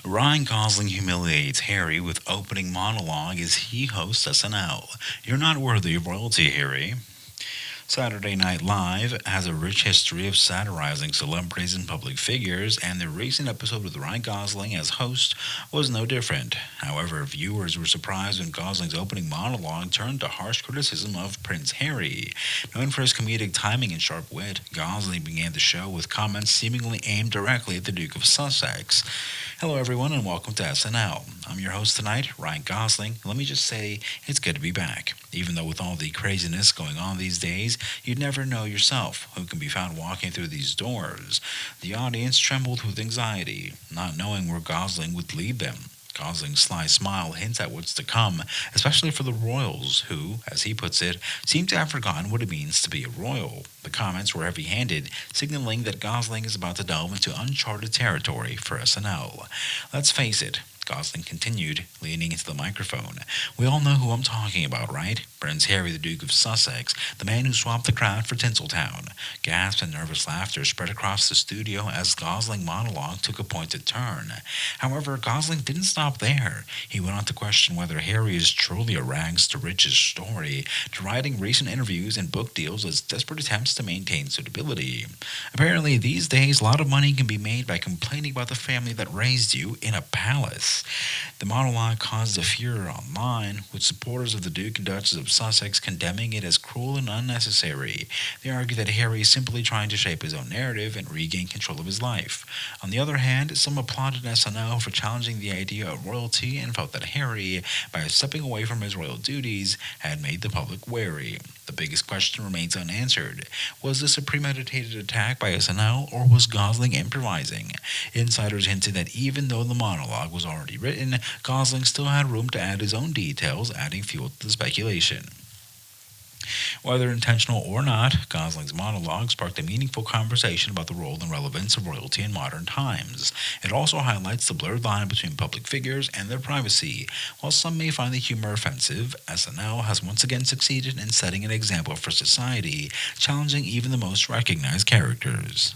Ryan Gosling humiliates Harry with opening monologue as he hosts SNL. You're not worthy of royalty, Harry. Saturday Night Live has a rich history of satirizing celebrities and public figures, and the recent episode with Ryan Gosling as host was no different. However, viewers were surprised when Gosling's opening monologue turned to harsh criticism of Prince Harry. Known for his comedic timing and sharp wit, Gosling began the show with comments seemingly aimed directly at the Duke of Sussex. Hello, everyone, and welcome to SNL. I'm your host tonight, Ryan Gosling. Let me just say, it's good to be back. Even though with all the craziness going on these days, you'd never know yourself who can be found walking through these doors. The audience trembled with anxiety, not knowing where Gosling would lead them. Gosling's sly smile hints at what's to come, especially for the royals who, as he puts it, seem to have forgotten what it means to be a royal. The comments were heavy-handed, signaling that Gosling is about to delve into uncharted territory for SNL. Let's face it, Gosling continued, leaning into the microphone. We all know who I'm talking about, right? Prince Harry, the Duke of Sussex, the man who swapped the crown for Tinseltown. Gasps and nervous laughter spread across the studio as Gosling's monologue took a pointed turn. However, Gosling didn't stop there. He went on to question whether Harry is truly a rags to riches story, deriding recent interviews and book deals as desperate attempts to maintain suitability. Apparently, these days, a lot of money can be made by complaining about the family that raised you in a palace. The monologue caused a furor online, with supporters of the Duke and Duchess of Sussex condemning it as cruel and unnecessary. They argue that Harry is simply trying to shape his own narrative and regain control of his life. On the other hand, some applauded SNL for challenging the idea of royalty and felt that Harry, by stepping away from his royal duties, had made the public wary. The biggest question remains unanswered. Was this a premeditated attack by SNL, or was Gosling improvising? Insiders hinted that even though the monologue was already written, Gosling still had room to add his own details, adding fuel to the speculation. Whether intentional or not, Gosling's monologue sparked a meaningful conversation about the role and relevance of royalty in modern times. It also highlights the blurred line between public figures and their privacy. While some may find the humor offensive, SNL has once again succeeded in setting an example for society, challenging even the most recognized characters.